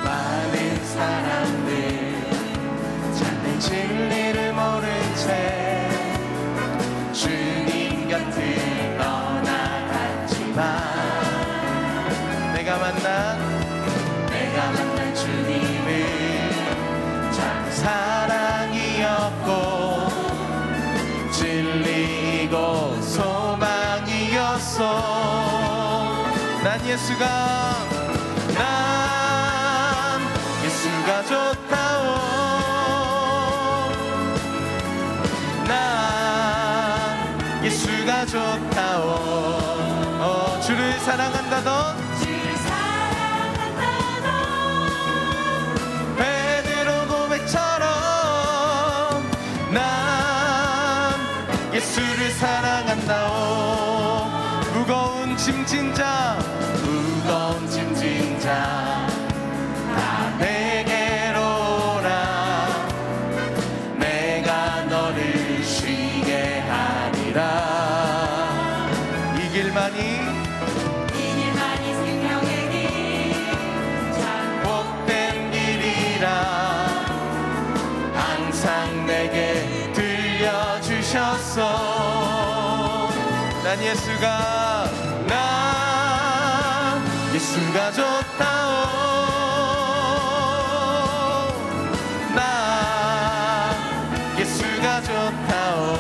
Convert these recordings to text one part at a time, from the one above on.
많은 사람들 찾는 진리를 모른 채 주님 곁을 떠나갔지만 내가 만난 주님은 참 사랑이었고 진리이고 소망이었어. 난 예수가 좋다오. 난 예수가 좋다오. 주를 사랑한다던 베드로 고백처럼 난 예수를 사랑한다오. 무거운 짐진 자 내게로 오라. 내가 너를 쉬게 하리라. 이 길만이 생명의 길 참 복된 길이라 항상 내게 들려주셨어. 난 예수가 좋다오. 예수가 좋다오.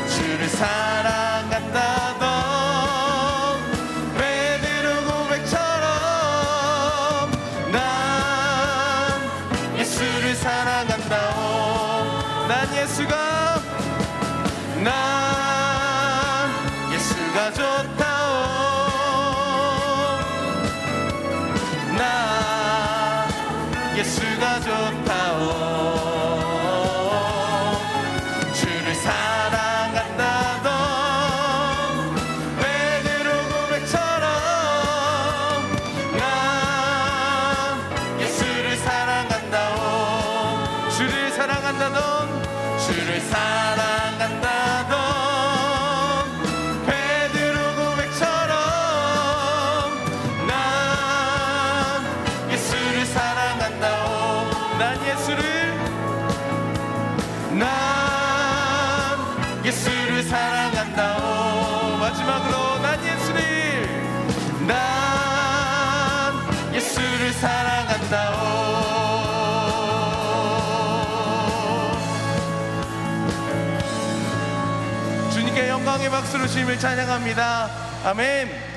주를 사랑한다던 베드로 고백처럼 난 예수를 사랑한다오. 난 예수가 좋다오. 난 예수가 좋다오. 주를 사랑한다던 베드로 고백처럼 난 예수를 사랑한다오. 주를 사랑한다던 베드로 고백처럼 난 예수를 사랑한다오. 난 예수를 사랑한다오. 마지막으로 난 예수를 사랑한다오. 주님께 영광의 박수로 주님을 찬양합니다. 아멘.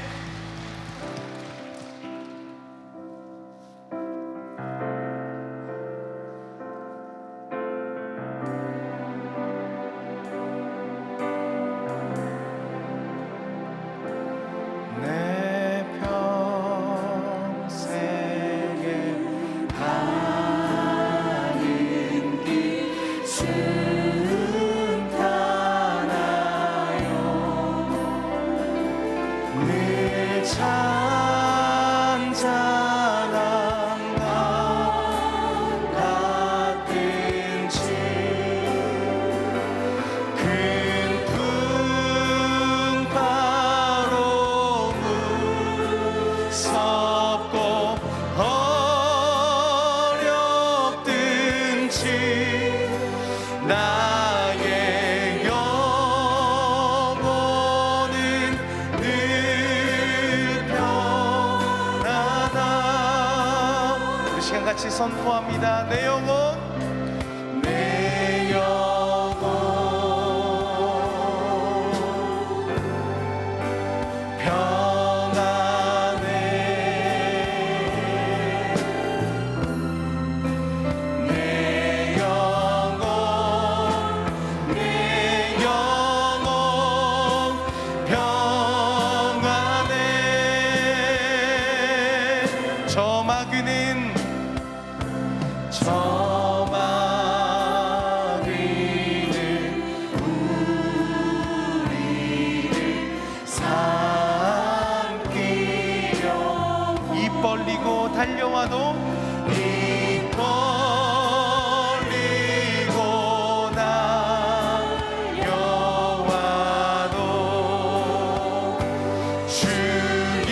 나의 영혼은 늘 편하다. 그 시간 같이 선포합니다. 내 영혼 달려와도 입 벌리고 달려와도 주의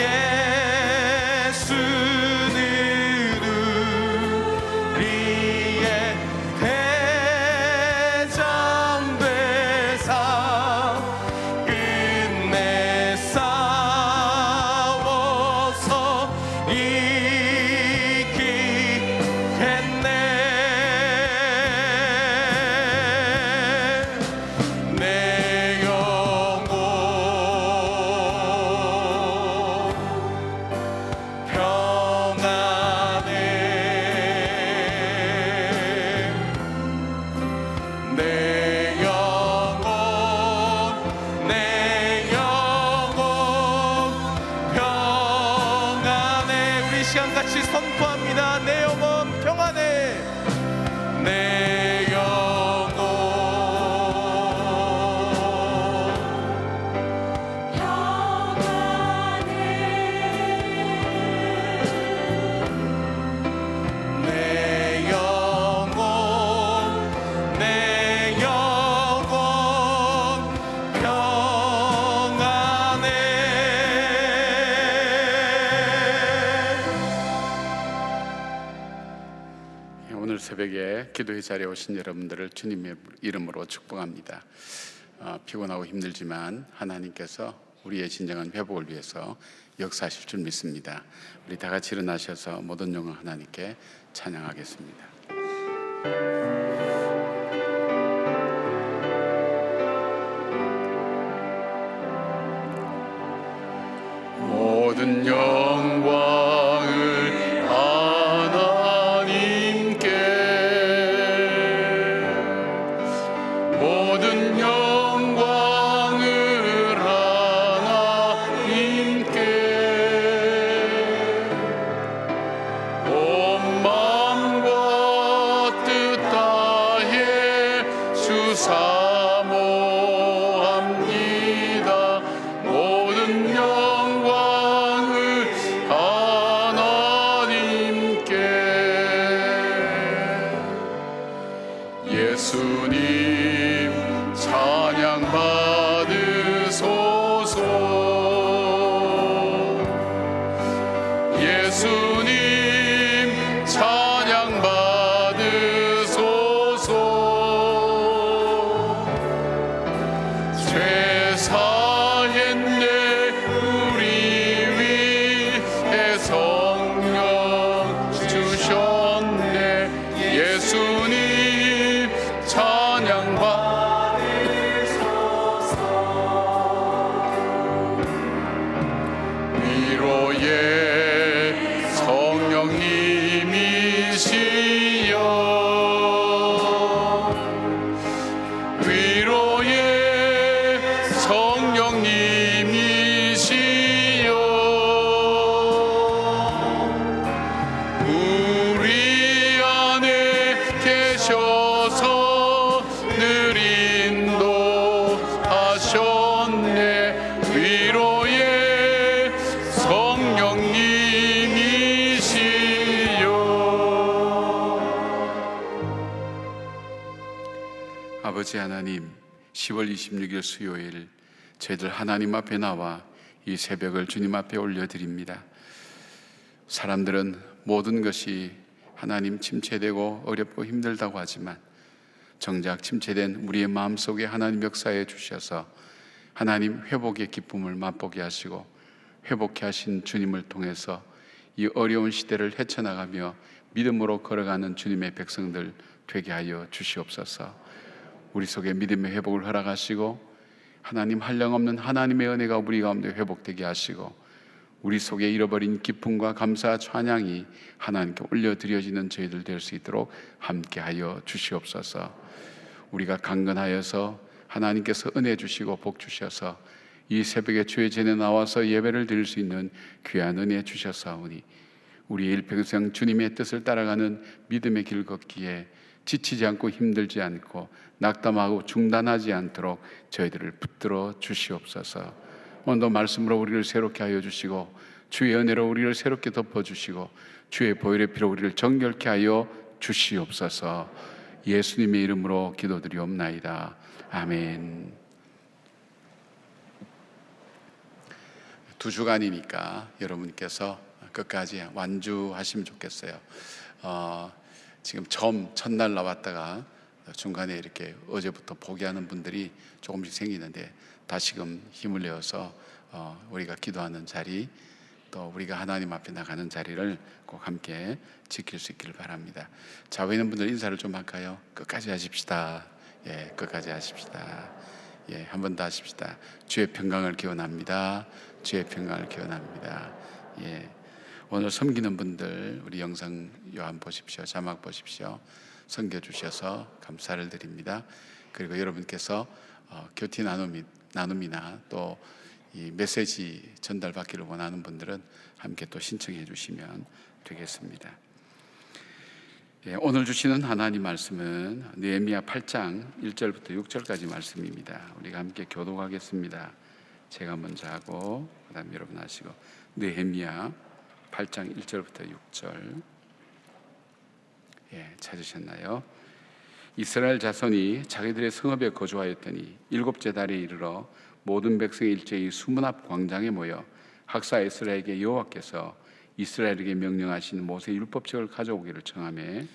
시간 같이 선포합니다. 내 영혼 평안해. 내 영혼 평안해. 내 영혼 평안해. 오늘 새벽에 기도의 자리에 오신 여러분들을 주님의 이름으로 축복합니다. 피곤하고 힘들지만 하나님께서 우리의 진정한 회복을 위해서 역사하실 줄 믿습니다. 우리 다 같이 일어나셔서 모든 영광 하나님께 찬양하겠습니다. 모든 영광을 하나님께, 모든 영광을 하나님께, 온 마음과 뜻 다해 주사모합니다. 모든 영광을 하나님께. 예수님 찬양 받으소서. 예수님 찬양 받으소서. 죄 사했네 우리 위해 성령 주셨네. 예수님 찬양 받으소서. 위로의 성령님이시여, 위로의 성령님이시여, 우리 안에 계셔서 늘 인도하셨네. 위로의 성령님이시여. 아버지 하나님, 10월 26일 수요일 저희들 하나님 앞에 나와 이 새벽을 주님 앞에 올려드립니다. 사람들은 모든 것이 하나님 침체되고 어렵고 힘들다고 하지만 정작 침체된 우리의 마음속에 하나님 역사해 주셔서 하나님 회복의 기쁨을 맛보게 하시고 회복케 하신 주님을 통해서 이 어려운 시대를 헤쳐나가며 믿음으로 걸어가는 주님의 백성들 되게 하여 주시옵소서. 우리 속에 믿음의 회복을 허락하시고 하나님 한량없는 하나님의 은혜가 우리 가운데 회복되게 하시고 우리 속에 잃어버린 기쁨과 감사 찬양이 하나님께 올려드려지는 저희들 될 수 있도록 함께하여 주시옵소서. 우리가 강건하여서 하나님께서 은혜 주시고 복 주셔서 이 새벽에 주의 전에 나와서 예배를 드릴 수 있는 귀한 은혜 주셨사오니 우리의 일평생 주님의 뜻을 따라가는 믿음의 길 걷기에 지치지 않고 힘들지 않고 낙담하고 중단하지 않도록 저희들을 붙들어 주시옵소서. 오늘도 말씀으로 우리를 새롭게 하여 주시고 주의 은혜로 우리를 새롭게 덮어주시고 주의 보혈의 피로 우리를 정결케 하여 주시옵소서. 예수님의 이름으로 기도드리옵나이다. 아멘. 2주간이니까 여러분께서 끝까지 완주하시면 좋겠어요. 지금 첫날 나왔다가 중간에 이렇게 어제부터 포기하는 분들이 조금씩 생기는데 다시금 힘을 내어서 우리가 기도하는 자리, 또 우리가 하나님 앞에 나가는 자리를 꼭 함께 지킬 수 있기를 바랍니다. 좌우에 있는 분들 인사를 좀 할까요? 끝까지 하십시다. 예, 끝까지 하십시다. 예, 한 번 더 하십시다. 주의 평강을 기원합니다. 주의 평강을 기원합니다. 예, 오늘 섬기는 분들 우리 영상 요한 보십시오. 자막 보십시오. 섬겨주셔서 감사를 드립니다. 그리고 여러분께서 교티 나눔이나 또 이 메시지 전달받기를 원하는 분들은 함께 또 신청해 주시면 되겠습니다. 오늘 주시는 하나님 말씀은 느헤미야 8장 1절부터 6절까지 말씀입니다. 우리가 함께 교독하겠습니다. 제가 먼저 하고 그다음 여러분 하시고. 느헤미야 8장 1절부터 6절. 찾으셨나요? 이스라엘 자손이 자기들의 성읍에 거주하였더니 일곱째 달에 이르러 모든 백성이 일제히 수문 앞 광장에 모여 학사 에스라에게 여호와께서 이스라엘에게 명령하신 모세 율법책을 가져오기를 청하매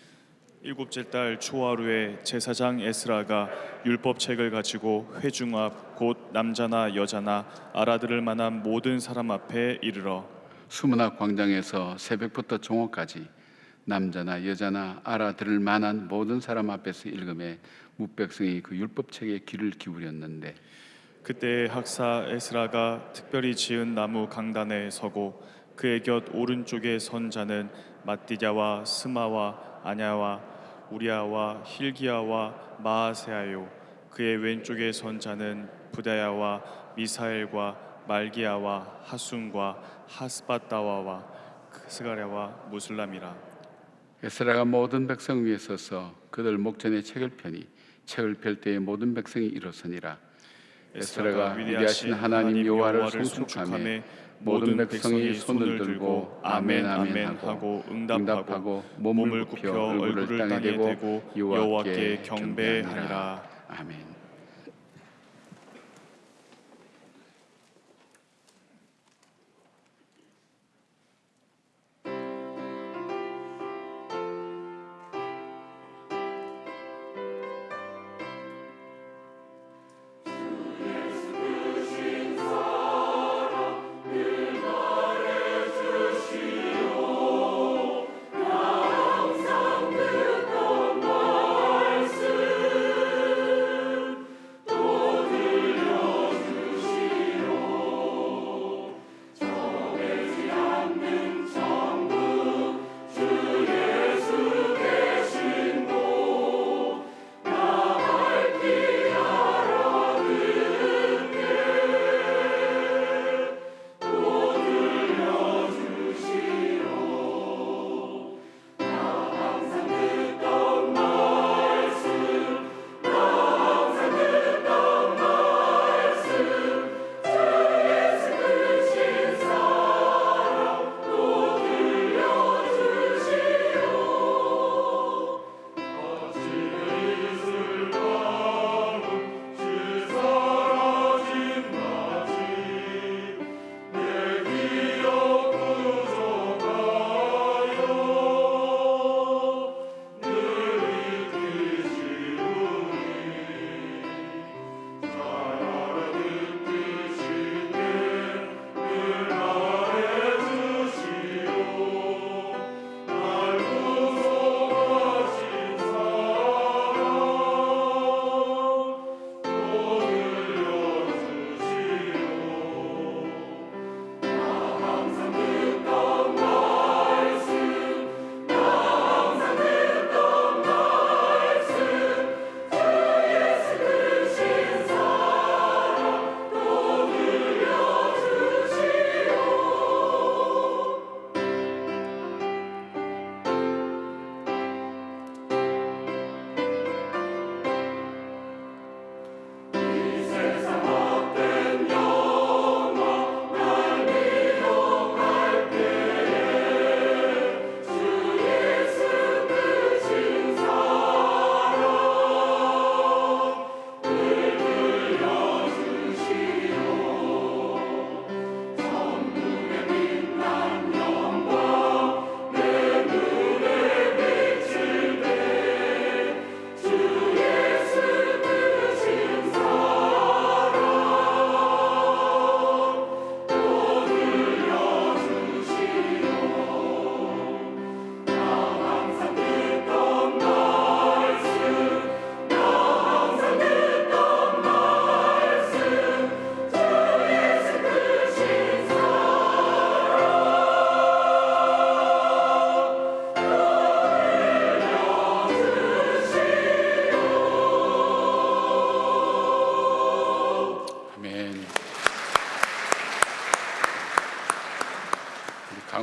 일곱째 달 초하루에 제사장 에스라가 율법책을 가지고 회중 앞 곧 남자나 여자나 알아들을 만한 모든 사람 앞에 이르러 수문 앞 광장에서 새벽부터 종업까지 남자나 여자나 알아들을 만한 모든 사람 앞에서 읽음에 뭇백성이 그 율법책에 귀를 기울였는데 그때 학사 에스라가 특별히 지은 나무 강단에 서고 그의 곁 오른쪽에 선 자는 마띠냐와 스마와 아냐와 우리아와 힐기야와 마아세아요 그의 왼쪽에 선 자는 부다야와 미사엘과 말기야와 하순과 하스바다와와 스가랴와 무슬람이라. 에스라가 모든 백성 위에 서서 그들 목전에 책을 펴니 책을 펼 때에 모든 백성이 일어서니라. 에스라가 위대하신 하나님 여호와를 송축하며 모든 백성이 손을 들고 아멘 아멘 하고 응답하고 몸을 굽혀 얼굴을 땅에 대고 여호와께 경배하니라. 아멘.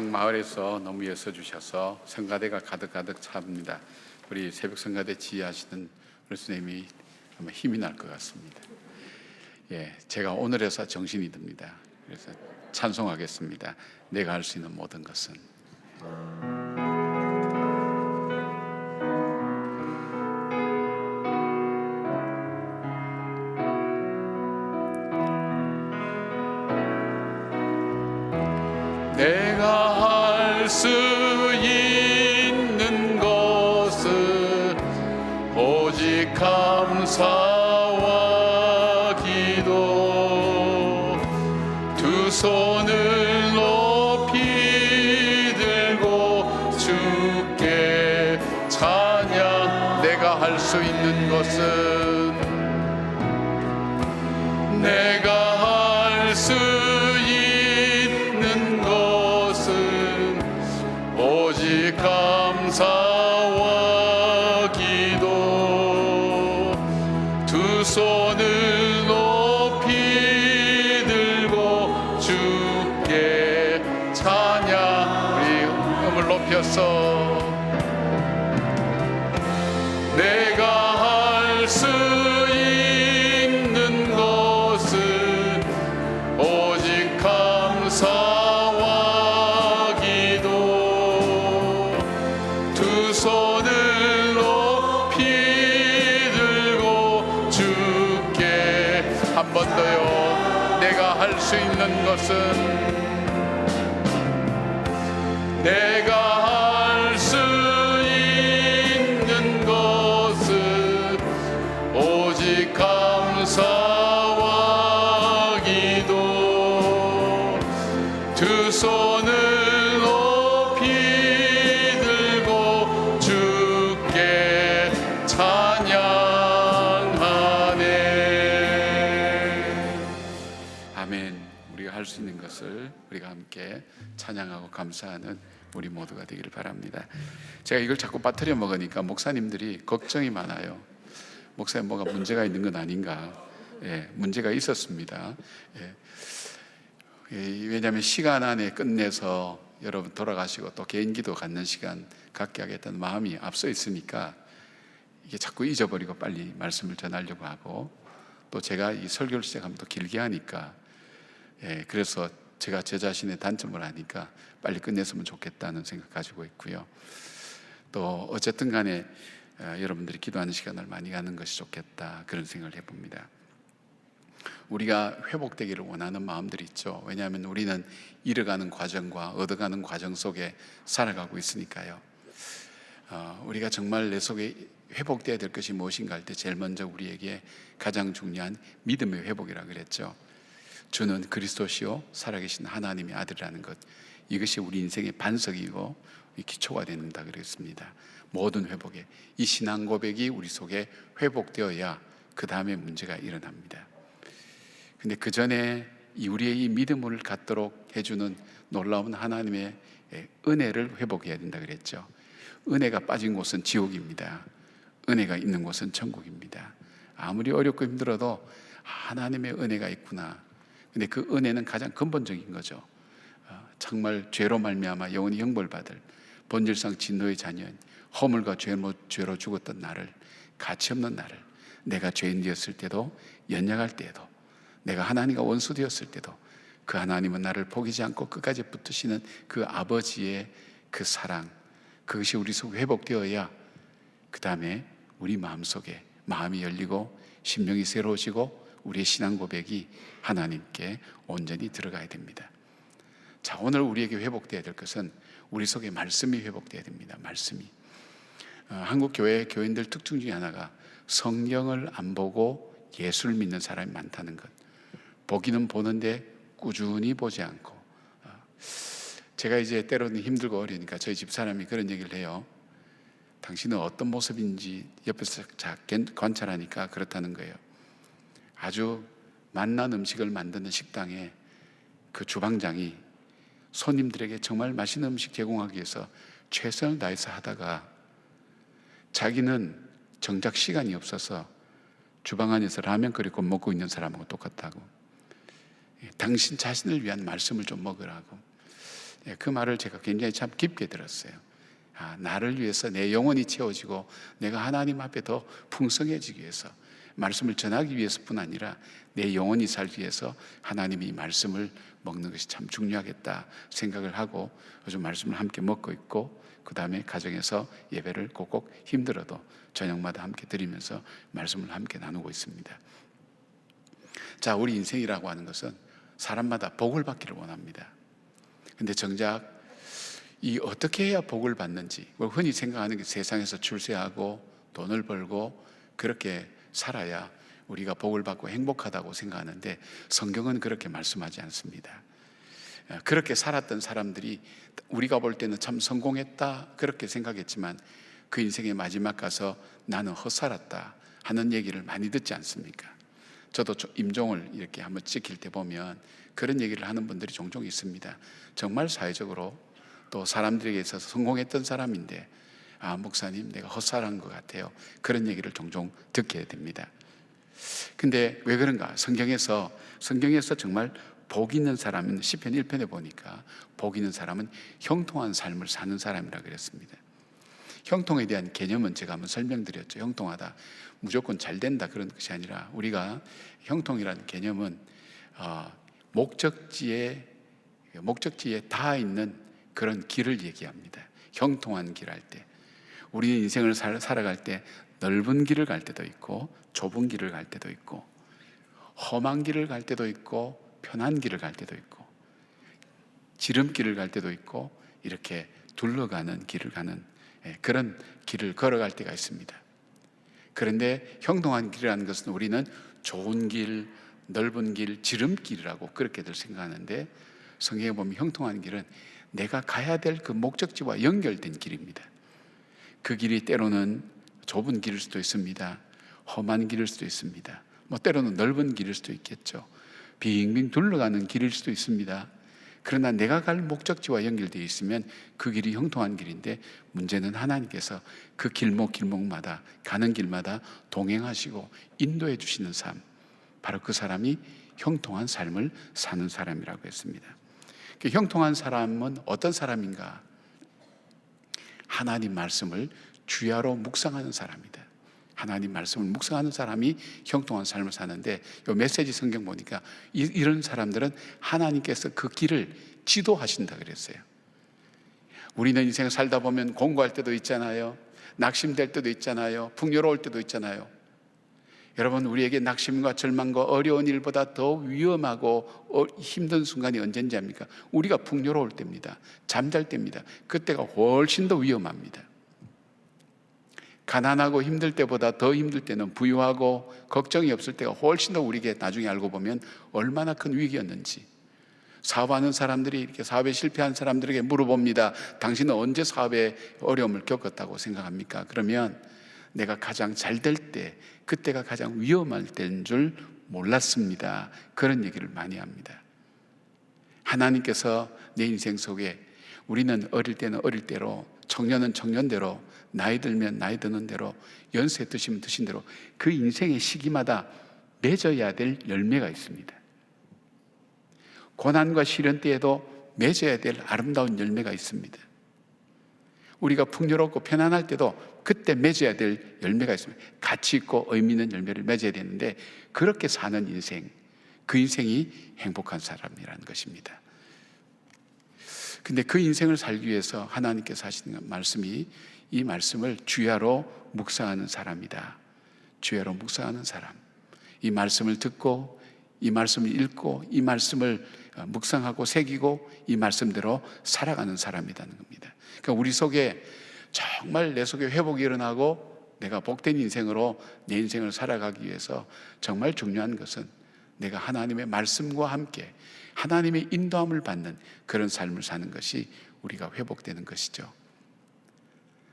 각 마을에서 너무 애써 주셔서 성가대가 가득 찹니다. 우리 새벽 성가대 지휘하시는 우리 선생님이 아마 힘이 날 것 같습니다. 예, 제가 오늘에서 정신이 듭니다. 그래서 찬송하겠습니다. 내가 할 수 있는 모든 것은. 내가 할 수 있는 것은 오직 감사와 기도, 두 손을 높이 들고 주께 찬양. 내가 할 수 있는 것은, 내가 할 수 있는 것은 오직 감사와 기도, 두 손을 높이 들고 주께 찬양. 우리 음을 높여서 내가 할 수 있는 것은 오직 감사와 기도, 두 손을 높이 들고 주께. 한 번 더요. 내가 할 수 있는 것은, 내가 할 수 있는 것은 오직 감사와 기도, 두 손을 높이 들고 주께 찬양하네. 아멘. 우리가 할 수 있는 것을 우리가 함께 찬양하고 감사하는 우리 모두가 되기를 바랍니다. 제가 이걸 자꾸 빠뜨려 먹으니까 목사님들이 걱정이 많아요. 목사님 뭐가 문제가 있는 건 아닌가. 예, 문제가 있었습니다. 예. 왜냐하면 시간 안에 끝내서 여러분 돌아가시고 또 개인기도 갖는 시간 갖게 하겠다는 마음이 앞서 있으니까 이게 자꾸 잊어버리고 빨리 말씀을 전하려고 하고, 또 제가 이 설교를 시작하면 또 길게 하니까, 예, 그래서 제가 제 자신의 단점을 아니까 빨리 끝냈으면 좋겠다는 생각 가지고 있고요. 또 어쨌든 간에 여러분들이 기도하는 시간을 많이 갖는 것이 좋겠다, 그런 생각을 해봅니다. 우리가 회복되기를 원하는 마음들이 있죠. 왜냐하면 우리는 잃어가는 과정과 얻어가는 과정 속에 살아가고 있으니까요. 우리가 정말 내 속에 회복되어야 될 것이 무엇인가 할 때 제일 먼저 우리에게 가장 중요한 믿음의 회복이라고 그랬죠. 주는 그리스도시요 살아계신 하나님의 아들이라는 것, 이것이 우리 인생의 반석이고 기초가 된다 그랬습니다. 모든 회복에 이 신앙 고백이 우리 속에 회복되어야 그 다음에 문제가 일어납니다. 근데 그 전에 우리의 이 믿음을 갖도록 해주는 놀라운 하나님의 은혜를 회복해야 된다 그랬죠. 은혜가 빠진 곳은 지옥입니다. 은혜가 있는 곳은 천국입니다. 아무리 어렵고 힘들어도 하나님의 은혜가 있구나. 근데 그 은혜는 가장 근본적인 거죠. 정말 죄로 말미암아 영원히 형벌받을 본질상 진노의 자녀인 허물과 죄로 죽었던 나를, 가치없는 나를, 내가 죄인 되었을 때도, 연약할 때도, 내가 하나님과 원수 되었을 때도 그 하나님은 나를 포기하지 않고 끝까지 붙드시는 그 아버지의 그 사랑, 그것이 우리 속에 회복되어야 그 다음에 우리 마음속에 마음이 열리고 심령이 새로워지고 우리의 신앙 고백이 하나님께 온전히 들어가야 됩니다. 자, 오늘 우리에게 회복되어야 될 것은 우리 속에 말씀이 회복되어야 됩니다. 말씀이. 한국 교회 교인들 특징 중에 하나가 성경을 안 보고 예수를 믿는 사람이 많다는 것. 보기는 보는데 꾸준히 보지 않고. 제가 이제 때로는 힘들고 어려우니까 저희 집사람이 그런 얘기를 해요. 당신은 어떤 모습인지 옆에서 관찰하니까 그렇다는 거예요. 아주 맛난 음식을 만드는 식당에 그 주방장이 손님들에게 정말 맛있는 음식 제공하기 위해서 최선을 다해서 하다가 자기는 정작 시간이 없어서 주방 안에서 라면 끓이고 먹고 있는 사람하고 똑같다고. 당신 자신을 위한 말씀을 좀 먹으라고. 그 말을 제가 굉장히 참 깊게 들었어요. 나를 위해서 내 영혼이 채워지고 내가 하나님 앞에 더 풍성해지기 위해서, 말씀을 전하기 위해서뿐 아니라 내 영혼이 살기 위해서 하나님이 이 말씀을 먹는 것이 참 중요하겠다 생각을 하고 요즘 말씀을 함께 먹고 있고, 그 다음에 가정에서 예배를 꼭꼭 힘들어도 저녁마다 함께 드리면서 말씀을 함께 나누고 있습니다. 자, 우리 인생이라고 하는 것은 사람마다 복을 받기를 원합니다. 근데 정작 이 어떻게 해야 복을 받는지, 흔히 생각하는 게 세상에서 출세하고 돈을 벌고 그렇게 살아야 우리가 복을 받고 행복하다고 생각하는데, 성경은 그렇게 말씀하지 않습니다. 그렇게 살았던 사람들이 우리가 볼 때는 참 성공했다 그렇게 생각했지만 그 인생의 마지막 가서 나는 헛살았다 하는 얘기를 많이 듣지 않습니까? 저도 임종을 이렇게 한번 지킬 때 보면 그런 얘기를 하는 분들이 종종 있습니다. 정말 사회적으로 또 사람들에게 있어서 성공했던 사람인데, 목사님 내가 헛살한 것 같아요, 그런 얘기를 종종 듣게 됩니다. 근데 왜 그런가? 성경에서 정말 복 있는 사람은 시편 1편에 보니까 복 있는 사람은 형통한 삶을 사는 사람이라 그랬습니다. 형통에 대한 개념은 제가 한번 설명드렸죠. 형통하다, 무조건 잘 된다 그런 것이 아니라, 우리가 형통이라는 개념은 목적지에 닿아 있는 그런 길을 얘기합니다. 형통한 길 할 때, 우리는 인생을 살아갈 때 넓은 길을 갈 때도 있고 좁은 길을 갈 때도 있고 험한 길을 갈 때도 있고 편한 길을 갈 때도 있고 지름길을 갈 때도 있고 이렇게 둘러가는 길을 가는 그런 길을 걸어갈 때가 있습니다. 그런데 형통한 길이라는 것은 우리는 좋은 길, 넓은 길, 지름길이라고 그렇게들 생각하는데, 성경에 보면 형통한 길은 내가 가야 될 그 목적지와 연결된 길입니다. 그 길이 때로는 좁은 길일 수도 있습니다. 험한 길일 수도 있습니다. 때로는 넓은 길일 수도 있겠죠. 빙빙 둘러가는 길일 수도 있습니다. 그러나 내가 갈 목적지와 연결되어 있으면 그 길이 형통한 길인데, 문제는 하나님께서 그 길목마다 가는 길마다 동행하시고 인도해 주시는 삶, 바로 그 사람이 형통한 삶을 사는 사람이라고 했습니다. 형통한 사람은 어떤 사람인가? 하나님 말씀을 주야로 묵상하는 사람이다. 하나님 말씀을 묵상하는 사람이 형통한 삶을 사는데, 이 메시지 성경 보니까 이런 사람들은 하나님께서 그 길을 지도하신다 그랬어요. 우리는 인생을 살다 보면 공고할 때도 있잖아요. 낙심될 때도 있잖아요. 풍요로울 때도 있잖아요. 여러분, 우리에게 낙심과 절망과 어려운 일보다 더 위험하고 힘든 순간이 언제인지 압니까? 우리가 풍요로울 때입니다. 잠잘 때입니다. 그때가 훨씬 더 위험합니다. 가난하고 힘들 때보다 더 힘들 때는 부유하고 걱정이 없을 때가 훨씬 더 우리에게 나중에 알고 보면 얼마나 큰 위기였는지. 사업하는 사람들이 이렇게 사업에 실패한 사람들에게 물어봅니다. 당신은 언제 사업에 어려움을 겪었다고 생각합니까? 그러면 내가 가장 잘 될 때, 그때가 가장 위험할 때인 줄 몰랐습니다. 그런 얘기를 많이 합니다. 하나님께서 내 인생 속에, 우리는 어릴 때는 어릴 대로, 청년은 청년대로, 나이 들면 나이 드는 대로, 연세 드시면 드신 대로 그 인생의 시기마다 맺어야 될 열매가 있습니다. 고난과 시련 때에도 맺어야 될 아름다운 열매가 있습니다. 우리가 풍요롭고 편안할 때도 그때 맺어야 될 열매가 있습니다. 가치 있고 의미 있는 열매를 맺어야 되는데, 그렇게 사는 인생, 그 인생이 행복한 사람이라는 것입니다. 근데 그 인생을 살기 위해서 하나님께서 하시는 말씀이, 이 말씀을 주야로 묵상하는 사람이다. 주야로 묵상하는 사람, 이 말씀을 듣고 이 말씀을 읽고 이 말씀을 묵상하고 새기고 이 말씀대로 살아가는 사람이라는 겁니다. 그러니까 우리 속에 정말 내 속에 회복이 일어나고 내가 복된 인생으로 내 인생을 살아가기 위해서 정말 중요한 것은 내가 하나님의 말씀과 함께 하나님의 인도함을 받는 그런 삶을 사는 것이 우리가 회복되는 것이죠.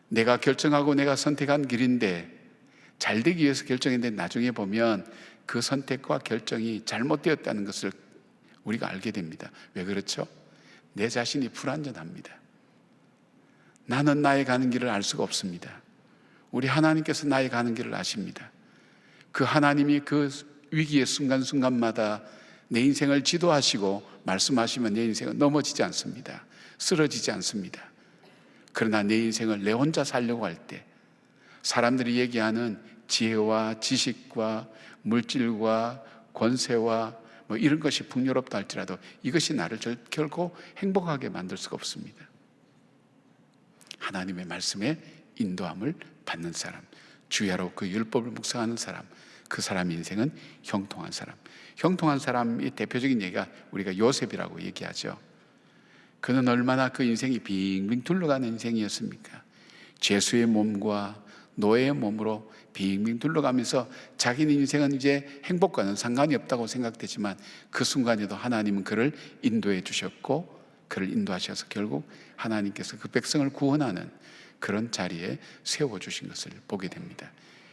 내가 결정하고 내가 선택한 길인데, 잘 되기 위해서 결정했는데 나중에 보면 그 선택과 결정이 잘못되었다는 것을 우리가 알게 됩니다. 왜 그렇죠? 내 자신이 불완전합니다. 나는 나의 가는 길을 알 수가 없습니다. 우리 하나님께서 나의 가는 길을 아십니다. 그 하나님이 그 위기의 순간순간마다 내 인생을 지도하시고 말씀하시면 내 인생은 넘어지지 않습니다. 쓰러지지 않습니다. 그러나 내 인생을 내 혼자 살려고 할 때 사람들이 얘기하는 지혜와 지식과 물질과 권세와 뭐 이런 것이 풍요롭다 할지라도 이것이 나를 결코 행복하게 만들 수가 없습니다. 하나님의 말씀에 인도함을 받는 사람, 주야로 그 율법을 묵상하는 사람, 그 사람의 인생은 형통한 사람. 형통한 사람의 대표적인 얘기가 우리가 요셉이라고 얘기하죠. 그는 얼마나 그 인생이 빙빙 둘러가는 인생이었습니까? 죄수의 몸과 노예의 몸으로 빙빙 둘러가면서 자기는 인생은 이제 행복과는 상관이 없다고 생각되지만 그 순간에도 하나님은 그를 인도해 주셨고 그를 인도하셔서 결국 하나님께서 그 백성을 구원하는 그런 자리에 세워주신 것을 보게 됩니다.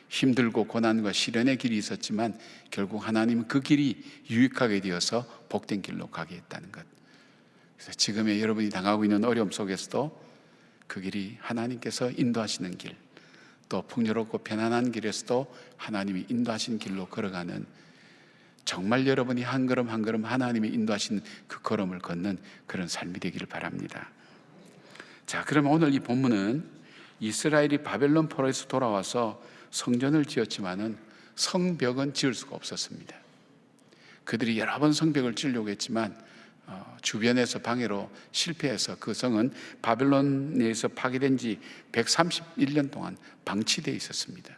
힘들고 고난과 시련의 길이 있었지만 결국 하나님은 그 길이 유익하게 되어서 복된 길로 가게 했다는 것. 그래서 지금의 여러분이 당하고 있는 어려움 속에서도 그 길이 하나님께서 인도하시는 길, 또 풍요롭고 편안한 길에서도 하나님이 인도하신 길로 걸어가는, 정말 여러분이 한 걸음 한 걸음 하나님이 인도하신 그 걸음을 걷는 그런 삶이 되기를 바랍니다. 자, 그러면 오늘 이 본문은 이스라엘이 바벨론 포로에서 돌아와서 성전을 지었지만은 성벽은 지을 수가 없었습니다. 그들이 여러 번 성벽을 지으려고 했지만 주변에서 방해로 실패해서 그 성은 바벨론에서 파괴된 지 131년 동안 방치되어 있었습니다.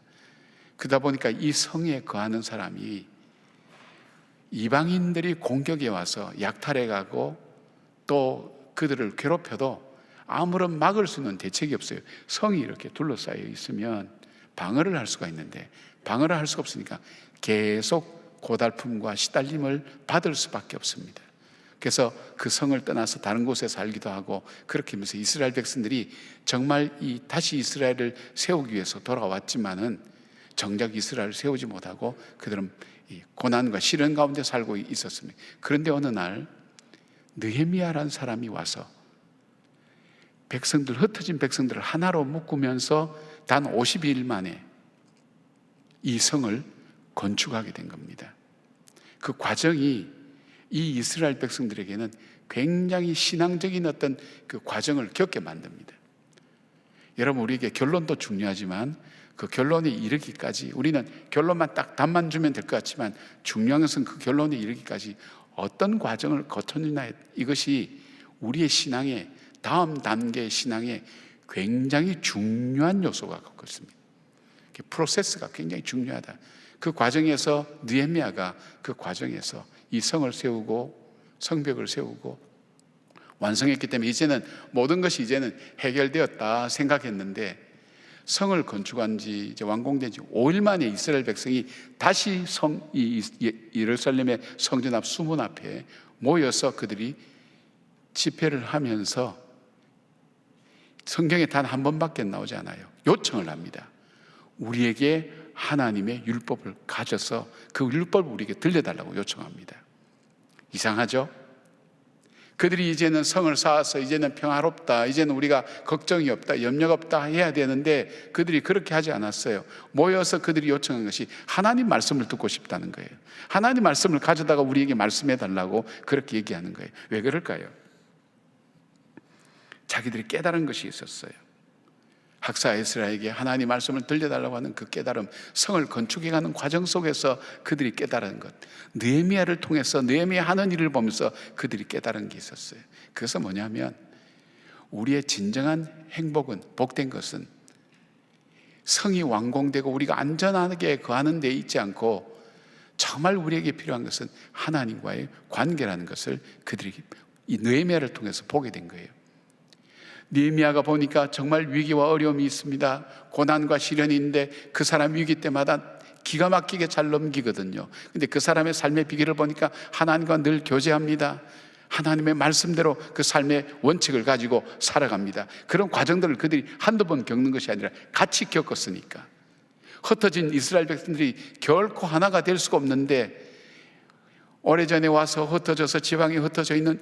그러다 보니까 이 성에 거하는 사람이 이방인들이 공격해 와서 약탈해 가고 또 그들을 괴롭혀도 아무런 막을 수 있는 대책이 없어요. 성이 이렇게 둘러싸여 있으면 방어를 할 수가 있는데 방어를 할 수가 없으니까 계속 고달픔과 시달림을 받을 수밖에 없습니다. 그래서 그 성을 떠나서 다른 곳에 살기도 하고 그렇게 하면서 이스라엘 백성들이 정말 다시 이스라엘을 세우기 위해서 돌아왔지만은 정작 이스라엘을 세우지 못하고 그들은 이 고난과 시련 가운데 살고 있었습니다. 그런데 어느 날 느헤미야라는 사람이 와서 흩어진 백성들을 하나로 묶으면서 단 52일 만에 이 성을 건축하게 된 겁니다. 그 과정이 이 이스라엘 백성들에게는 굉장히 신앙적인 어떤 그 과정을 겪게 만듭니다. 여러분, 우리에게 결론도 중요하지만 그 결론에 이르기까지 우리는 결론만 딱 답만 주면 될 것 같지만 중요한 것은 그 결론에 이르기까지 어떤 과정을 거쳤느냐, 이것이 우리의 신앙의 다음 단계의 신앙에 굉장히 중요한 요소가 있습니다. 프로세스가 굉장히 중요하다. 그 과정에서 느헤미야가 그 과정에서 이 성을 세우고 성벽을 세우고 완성했기 때문에 이제는 모든 것이 이제는 해결되었다 생각했는데 성을 건축한 지 이제 완공된 지 5일 만에 이스라엘 백성이 다시 예루살렘의 성전 앞 수문 앞에 모여서 그들이 집회를 하면서 성경에 단 한 번밖에 나오지 않아요. 요청을 합니다. 우리에게 하나님의 율법을 가져서 그 율법을 우리에게 들려달라고 요청합니다. 이상하죠? 그들이 이제는 성을 쌓아서 이제는 평화롭다, 이제는 우리가 걱정이 없다, 염려가 없다 해야 되는데 그들이 그렇게 하지 않았어요. 모여서 그들이 요청한 것이 하나님 말씀을 듣고 싶다는 거예요. 하나님 말씀을 가져다가 우리에게 말씀해 달라고 그렇게 얘기하는 거예요. 왜 그럴까요? 자기들이 깨달은 것이 있었어요. 학사 에스라에게 하나님 말씀을 들려달라고 하는 그 깨달음, 성을 건축해가는 과정 속에서 그들이 깨달은 것, 느헤미야를 통해서 느헤미야 하는 일을 보면서 그들이 깨달은 게 있었어요. 그것은 뭐냐면 우리의 진정한 행복은, 복된 것은 성이 완공되고 우리가 안전하게 거하는 데 있지 않고 정말 우리에게 필요한 것은 하나님과의 관계라는 것을 그들이 이 느헤미야를 통해서 보게 된 거예요. 느헤미야가 보니까 정말 위기와 어려움이 있습니다. 고난과 시련이 있는데 그 사람 위기 때마다 기가 막히게 잘 넘기거든요. 근데 그 사람의 삶의 비결을 보니까 하나님과 늘 교제합니다. 하나님의 말씀대로 그 삶의 원칙을 가지고 살아갑니다. 그런 과정들을 그들이 한두 번 겪는 것이 아니라 같이 겪었으니까. 흩어진 이스라엘 백성들이 결코 하나가 될 수가 없는데 오래전에 와서 흩어져서 지방에 흩어져 있는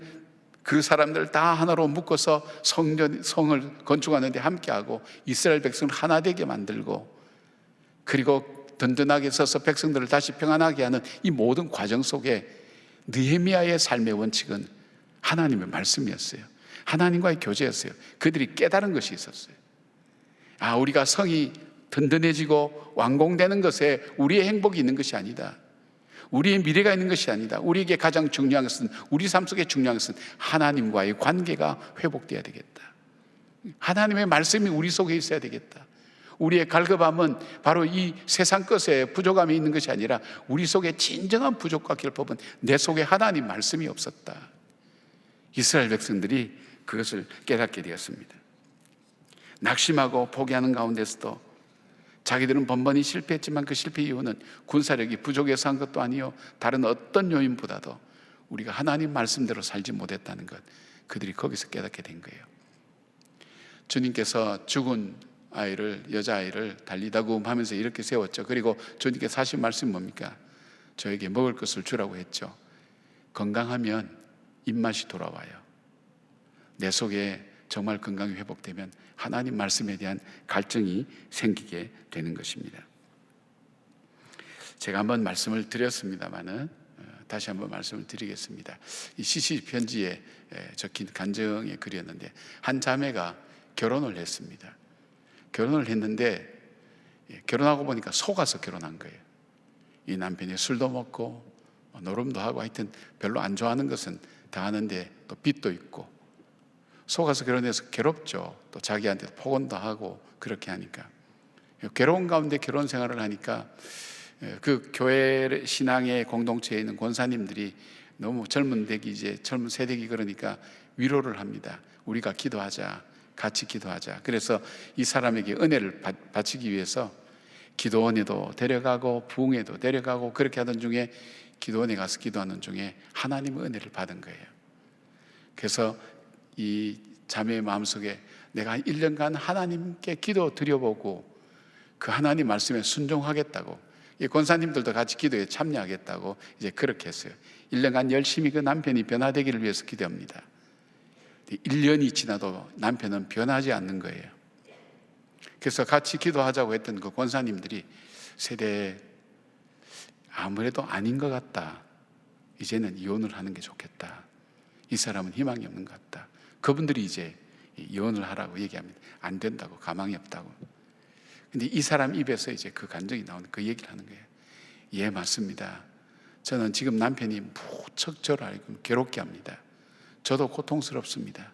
그 사람들 다 하나로 묶어서 성을 건축하는데 함께하고 이스라엘 백성을 하나 되게 만들고 그리고 든든하게 서서 백성들을 다시 평안하게 하는 이 모든 과정 속에 느헤미야의 삶의 원칙은 하나님의 말씀이었어요. 하나님과의 교제였어요. 그들이 깨달은 것이 있었어요. 우리가 성이 든든해지고 완공되는 것에 우리의 행복이 있는 것이 아니다. 우리의 미래가 있는 것이 아니다. 우리에게 가장 중요한 것은, 우리 삶 속에 중요한 것은 하나님과의 관계가 회복되어야 되겠다. 하나님의 말씀이 우리 속에 있어야 되겠다. 우리의 갈급함은 바로 이 세상 것에 부족함이 있는 것이 아니라 우리 속에 진정한 부족과 결핍은 내 속에 하나님 말씀이 없었다. 이스라엘 백성들이 그것을 깨닫게 되었습니다. 낙심하고 포기하는 가운데서도 자기들은 번번이 실패했지만 그 실패 이유는 군사력이 부족해서 한 것도 아니요, 다른 어떤 요인보다도 우리가 하나님 말씀대로 살지 못했다는 것, 그들이 거기서 깨닫게 된 거예요. 주님께서 죽은 아이를, 여자아이를 달리다굼 하면서 이렇게 세웠죠. 그리고 주님께서 하신 말씀이 뭡니까? 저에게 먹을 것을 주라고 했죠. 건강하면 입맛이 돌아와요. 내 속에 정말 건강이 회복되면 하나님 말씀에 대한 갈증이 생기게 되는 것입니다. 제가 한번 말씀을 드렸습니다마는 다시 한번 말씀을 드리겠습니다. 이 시시 편지에 적힌 간증의 글이었는데, 한 자매가 결혼을 했습니다. 결혼을 했는데 결혼하고 보니까 속아서 결혼한 거예요. 이 남편이 술도 먹고 노름도 하고 하여튼 별로 안 좋아하는 것은 다 하는데 또 빚도 있고, 속아서 결혼해서 괴롭죠. 또 자기한테 폭언도 하고 그렇게 하니까, 괴로운 가운데 결혼 생활을 하니까 그 교회 신앙의 공동체에 있는 권사님들이 너무 젊은 댁이 이제 젊은 세대기 그러니까 위로를 합니다. 우리가 기도하자, 같이 기도하자. 그래서 이 사람에게 은혜를 바치기 위해서 기도원에도 데려가고 부흥회도 데려가고 그렇게 하던 중에, 기도원에 가서 기도하는 중에 하나님의 은혜를 받은 거예요. 그래서 이 자매의 마음속에 내가 1년간 하나님께 기도 드려보고 그 하나님 말씀에 순종하겠다고, 이 권사님들도 같이 기도에 참여하겠다고 이제 그렇게 했어요. 1년간 열심히 그 남편이 변화되기를 위해서 기도합니다. 1년이 지나도 남편은 변하지 않는 거예요. 그래서 같이 기도하자고 했던 그 권사님들이 세대에 아무래도 아닌 것 같다, 이제는 이혼을 하는 게 좋겠다, 이 사람은 희망이 없는 것 같다, 그분들이 이제 이혼을 하라고 얘기합니다. 안 된다고, 가망이 없다고. 근데 이 사람 입에서 이제 그 감정이 나오는, 그 얘기를 하는 거예요. 예, 맞습니다. 저는 지금 남편이 무척 저를 알고 괴롭게 합니다. 저도 고통스럽습니다.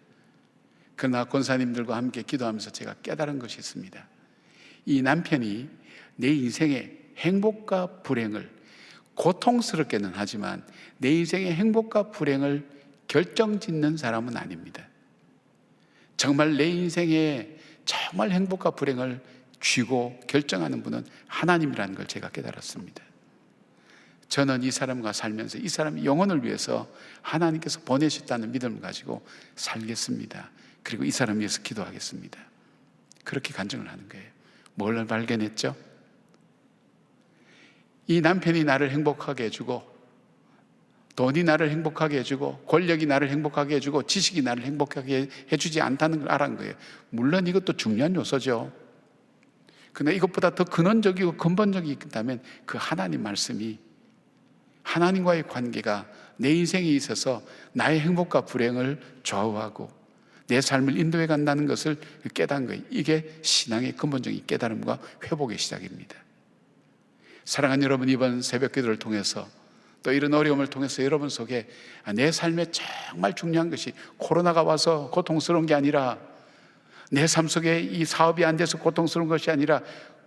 그러나 권사님들과 함께 기도하면서 제가 깨달은 것이 있습니다. 이 남편이 내 인생의 행복과 불행을, 고통스럽게는 하지만 내 인생의 행복과 불행을 결정짓는 사람은 아닙니다. 정말 내 인생의 정말 행복과 불행을 쥐고 결정하는 분은 하나님이라는 걸 제가 깨달았습니다. 저는 이 사람과 살면서 이 사람의 영혼을 위해서 하나님께서 보내셨다는 믿음을 가지고 살겠습니다. 그리고 이 사람을 위해서 기도하겠습니다. 그렇게 간증을 하는 거예요. 뭘 발견했죠? 이 남편이 나를 행복하게 해주고, 돈이 나를 행복하게 해주고, 권력이 나를 행복하게 해주고, 지식이 나를 행복하게 해주지 않다는 걸 알은 거예요. 물론 이것도 중요한 요소죠. 그러나 이것보다 더 근원적이고 근본적이 있다면 그 하나님 말씀이, 하나님과의 관계가 내 인생에 있어서 나의 행복과 불행을 좌우하고 내 삶을 인도해 간다는 것을 깨달은 거예요. 이게 신앙의 근본적인 깨달음과 회복의 시작입니다. 사랑하는 여러분, 이번 새벽 기도를 통해서 또 이런 어려움을 통해서 여러분 속에 내 삶에 정말 중요한 것이 코로나가 와서 고통스러운 게 아니라, 내 삶 속에 이 사업이 안 돼서 고통스러운 것이 아니라,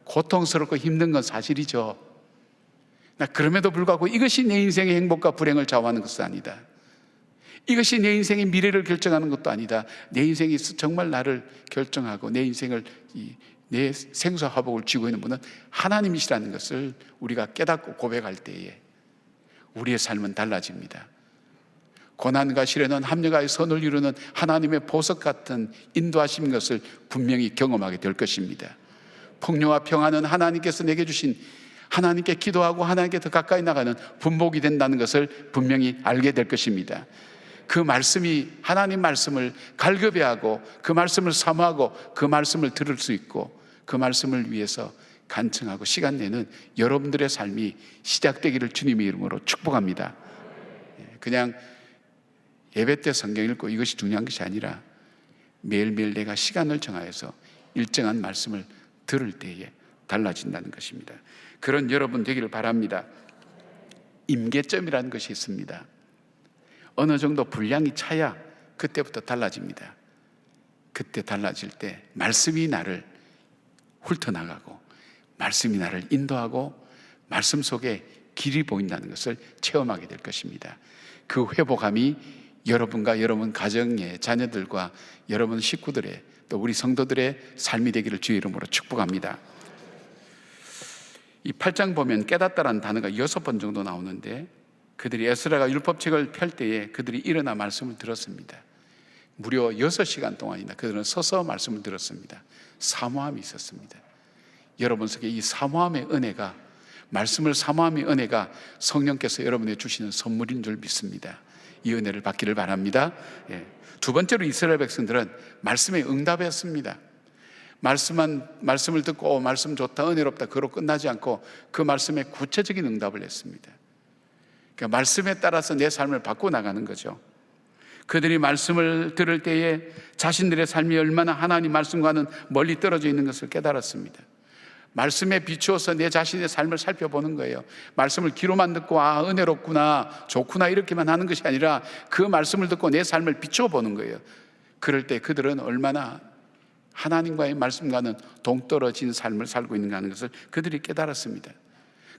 고통스럽고 힘든 건 사실이죠. 그럼에도 불구하고 이것이 내 인생의 행복과 불행을 좌우하는 것은 아니다. 이것이 내 인생의 미래를 결정하는 것도 아니다. 내 인생이 정말 나를 결정하고 내 인생을, 내 생사화복을 쥐고 있는 분은 하나님이시라는 것을 우리가 깨닫고 고백할 때에 우리의 삶은 달라집니다. 고난과 시련은 합력하여 선을 이루는 하나님의 보석 같은 인도하신 것을 분명히 경험하게 될 것입니다. 풍요와 평안은 하나님께서 내게 주신, 하나님께 기도하고 하나님께 더 가까이 나가는 분복이 된다는 것을 분명히 알게 될 것입니다. 그 말씀이, 하나님 말씀을 갈급해하고 그 말씀을 사모하고 그 말씀을 들을 수 있고 그 말씀을 위해서 간청하고 시간 내는 여러분들의 삶이 시작되기를 주님의 이름으로 축복합니다. 그냥 예배 때 성경 읽고 이것이 중요한 것이 아니라 매일매일 내가 시간을 정하여서 일정한 말씀을 들을 때에 달라진다는 것입니다. 그런 여러분 되기를 바랍니다. 임계점이라는 것이 있습니다. 어느 정도 분량이 차야 그때부터 달라집니다. 그때 달라질 때 말씀이 나를 훑어나가고 말씀이 나를 인도하고 말씀 속에 길이 보인다는 것을 체험하게 될 것입니다. 그 회복함이 여러분과 여러분 가정의 자녀들과 여러분 식구들의 또 우리 성도들의 삶이 되기를 주의 이름으로 축복합니다. 이 8장 보면 깨닫다라는 단어가 6번 정도 나오는데 그들이 에스라가 율법책을 펼 때에 그들이 일어나 말씀을 들었습니다. 무려 6시간 동안이나 그들은 서서 말씀을 들었습니다. 사모함이 있었습니다. 여러분 속에 이 사모함의 은혜가, 말씀을 사모함의 은혜가 성령께서 여러분에게 주시는 선물인 줄 믿습니다. 이 은혜를 받기를 바랍니다. 두 번째로 이스라엘 백성들은 말씀에 응답했습니다. 말씀을 듣고 말씀 좋다, 은혜롭다 그로 끝나지 않고 그 말씀에 구체적인 응답을 했습니다. 그러니까 말씀에 따라서 내 삶을 바꿔 나가는 거죠. 그들이 말씀을 들을 때에 자신들의 삶이 얼마나 하나님 말씀과는 멀리 떨어져 있는 것을 깨달았습니다. 말씀에 비추어서 내 자신의 삶을 살펴보는 거예요. 말씀을 귀로만 듣고 은혜롭구나, 좋구나 이렇게만 하는 것이 아니라 그 말씀을 듣고 내 삶을 비추어 보는 거예요. 그럴 때 그들은 얼마나 하나님과의 말씀과는 동떨어진 삶을 살고 있는가 하는 것을 그들이 깨달았습니다.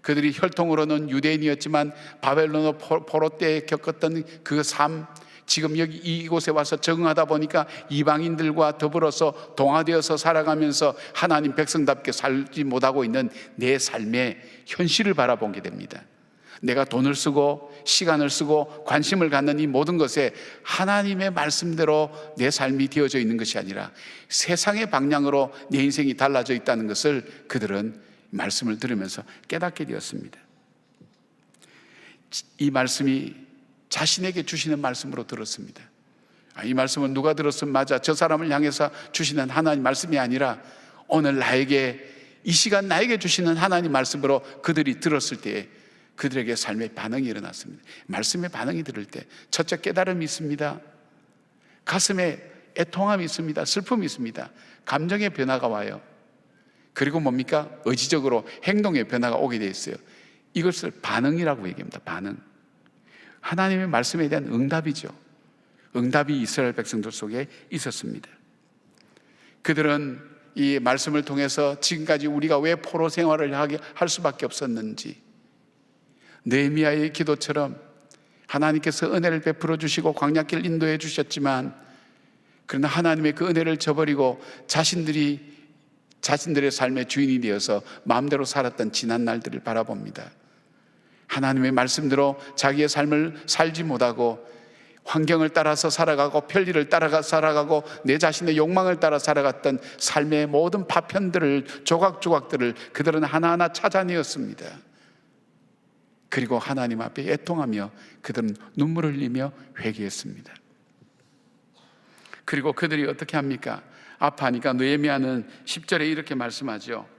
그들이 혈통으로는 유대인이었지만 바벨론 포로 때 겪었던 그 삶, 지금 여기 이곳에 와서 적응하다 보니까 이방인들과 더불어서 동화되어서 살아가면서 하나님 백성답게 살지 못하고 있는 내 삶의 현실을 바라보게 됩니다. 내가 돈을 쓰고 시간을 쓰고 관심을 갖는 이 모든 것에 하나님의 말씀대로 내 삶이 되어져 있는 것이 아니라 세상의 방향으로 내 인생이 달라져 있다는 것을 그들은 말씀을 들으면서 깨닫게 되었습니다. 이 말씀이 자신에게 주시는 말씀으로 들었습니다. 이 말씀은 누가 들었으면 맞아, 저 사람을 향해서 주시는 하나님 말씀이 아니라 오늘 나에게, 이 시간 나에게 주시는 하나님 말씀으로 그들이 들었을 때에 그들에게 삶의 반응이 일어났습니다. 말씀의 반응이 들을 때 첫째 깨달음이 있습니다. 가슴에 애통함이 있습니다. 슬픔이 있습니다. 감정의 변화가 와요. 그리고 뭡니까? 의지적으로 행동의 변화가 오게 돼 있어요. 이것을 반응이라고 얘기합니다. 반응. 하나님의 말씀에 대한 응답이죠. 응답이 이스라엘 백성들 속에 있었습니다. 그들은 이 말씀을 통해서 지금까지 우리가 왜 포로 생활을 할 수밖에 없었는지, 느헤미야의 기도처럼 하나님께서 은혜를 베풀어 주시고 광야길 인도해 주셨지만 그러나 하나님의 그 은혜를 저버리고 자신들의 삶의 주인이 되어서 마음대로 살았던 지난 날들을 바라봅니다. 하나님의 말씀대로 자기의 삶을 살지 못하고 환경을 따라서 살아가고 편리를 따라 살아가고 내 자신의 욕망을 따라 살아갔던 삶의 모든 파편들을, 조각조각들을 그들은 하나하나 찾아내었습니다. 그리고 하나님 앞에 애통하며 그들은 눈물을 흘리며 회개했습니다. 그리고 그들이 어떻게 합니까? 아파하니까 느헤미야는 10절에 이렇게 말씀하죠.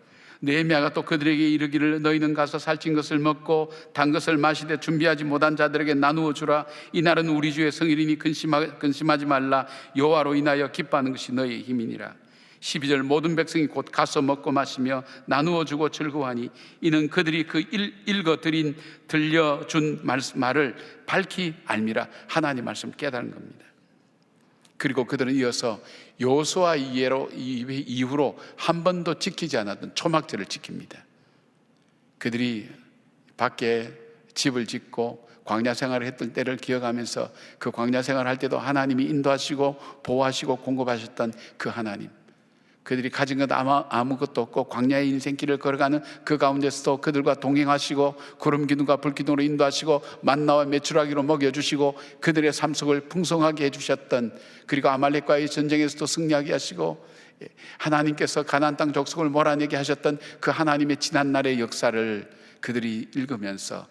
느헤미야가 또 그들에게 이르기를 너희는 가서 살찐 것을 먹고 단 것을 마시되 준비하지 못한 자들에게 나누어 주라. 이날은 우리 주의 성일이니 근심하지 말라. 여호와로 인하여 기뻐하는 것이 너희의 힘이니라. 12절 모든 백성이 곧 가서 먹고 마시며 나누어 주고 즐거워하니 이는 그들이 그 읽어드린 들려준 말을 밝히 알미라. 하나님 말씀 깨달은 겁니다. 그리고 그들은 이어서 여호수아 이후로 한 번도 지키지 않았던 초막절을 지킵니다. 그들이 밖에 집을 짓고 광야 생활을 했던 때를 기억하면서 그 광야 생활을 할 때도 하나님이 인도하시고 보호하시고 공급하셨던 그 하나님, 그들이 가진 것 아무것도 없고 광야의 인생길을 걸어가는 그 가운데서도 그들과 동행하시고 구름 기둥과 불 기둥으로 인도하시고 만나와 메추라기로 먹여주시고 그들의 삶 속을 풍성하게 해주셨던, 그리고 아말렉과의 전쟁에서도 승리하게 하시고 하나님께서 가나안 땅 족속을 몰아내게 하셨던 그 하나님의 지난날의 역사를 그들이 읽으면서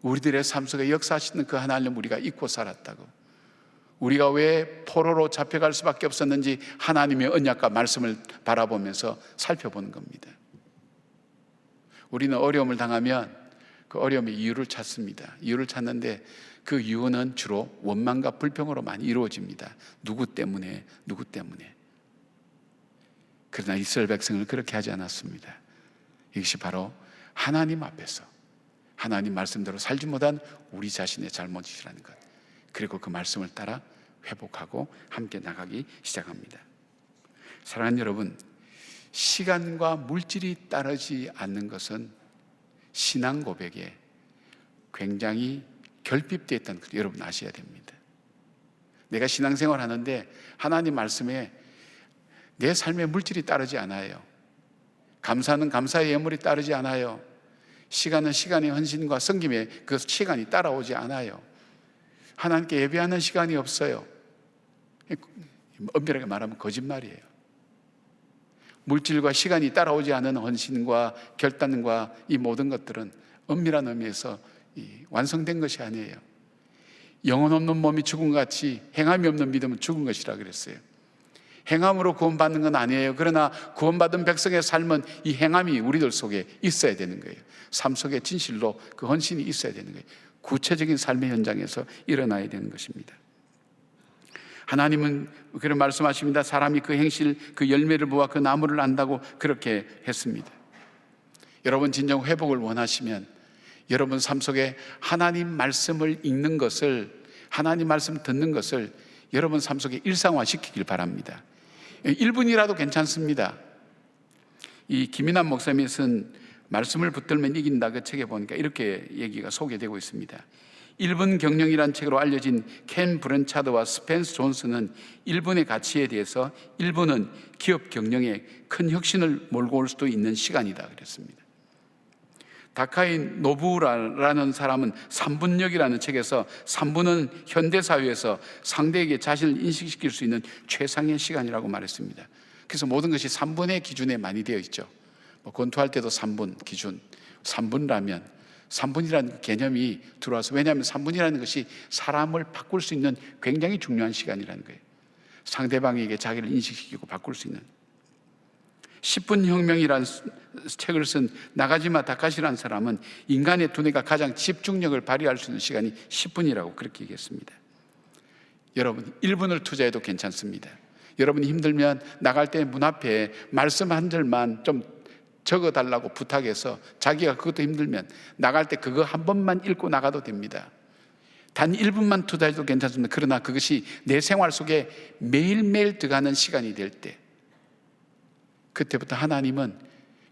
우리들의 삶 속에 역사하시는 그 하나님을 우리가 잊고 살았다고, 우리가 왜 포로로 잡혀갈 수밖에 없었는지 하나님의 언약과 말씀을 바라보면서 살펴보는 겁니다. 우리는 어려움을 당하면 그 어려움의 이유를 찾습니다. 이유를 찾는데 그 유언은 주로 원망과 불평으로 많이 이루어집니다. 누구 때문에. 그러나 이스라엘 백성을 그렇게 하지 않았습니다. 이것이 바로 하나님 앞에서 하나님 말씀대로 살지 못한 우리 자신의 잘못이라는 것, 그리고 그 말씀을 따라 회복하고 함께 나가기 시작합니다. 사랑하는 여러분, 시간과 물질이 따르지 않는 것은 신앙 고백에 굉장히 결핍되어 있다는 걸 여러분 아셔야 됩니다. 내가 신앙생활 하는데 하나님 말씀에 내 삶의 물질이 따르지 않아요. 감사는 감사의 예물이 따르지 않아요. 시간은 시간의 헌신과 섬김의 그 시간이 따라오지 않아요. 하나님께 예배하는 시간이 없어요. 엄밀하게 말하면 거짓말이에요. 물질과 시간이 따라오지 않은 헌신과 결단과 이 모든 것들은 엄밀한 의미에서 완성된 것이 아니에요. 영혼 없는 몸이 죽은 것 같이 행함이 없는 믿음은 죽은 것이라 그랬어요. 행함으로 구원받는 건 아니에요. 그러나 구원받은 백성의 삶은 이 행함이 우리들 속에 있어야 되는 거예요. 삶 속에 진실로 그 헌신이 있어야 되는 거예요. 구체적인 삶의 현장에서 일어나야 되는 것입니다. 하나님은 그런 말씀하십니다. 사람이 그 행실, 그 열매를 보아 그 나무를 안다고 그렇게 했습니다. 여러분 진정 회복을 원하시면 여러분 삶 속에 하나님 말씀을 읽는 것을, 하나님 말씀 듣는 것을 여러분 삶 속에 일상화시키길 바랍니다. 1분이라도 괜찮습니다. 이 김인환 목사님이 쓴 말씀을 붙들면 이긴다 그 책에 보니까 이렇게 얘기가 소개되고 있습니다. 1분 경영이란 책으로 알려진 켄 브런차드와 스펜스 존슨은 1분의 가치에 대해서 1분은 기업 경영에 큰 혁신을 몰고 올 수도 있는 시간이다 그랬습니다. 다카이 노부라라는 사람은 3분력이라는 책에서 3분은 현대사회에서 상대에게 자신을 인식시킬 수 있는 최상의 시간이라고 말했습니다. 그래서 모든 것이 3분의 기준에 많이 되어 있죠. 권투할 때도 3분 기준, 3분라면 3분이라는 개념이 들어와서, 왜냐하면 3분이라는 것이 사람을 바꿀 수 있는 굉장히 중요한 시간이라는 거예요. 상대방에게 자기를 인식시키고 바꿀 수 있는. 10분 혁명이라는 책을 쓴 나가지마 다카시라는 사람은 인간의 두뇌가 가장 집중력을 발휘할 수 있는 시간이 10분이라고 그렇게 얘기했습니다. 여러분 1분을 투자해도 괜찮습니다. 여러분이 힘들면 나갈 때 문 앞에 말씀 한 절만 좀 적어달라고 부탁해서 자기가 그것도 힘들면 나갈 때 그거 한 번만 읽고 나가도 됩니다. 단 1분만 투자해도 괜찮습니다. 그러나 그것이 내 생활 속에 매일매일 들어가는 시간이 될 때, 그때부터 하나님은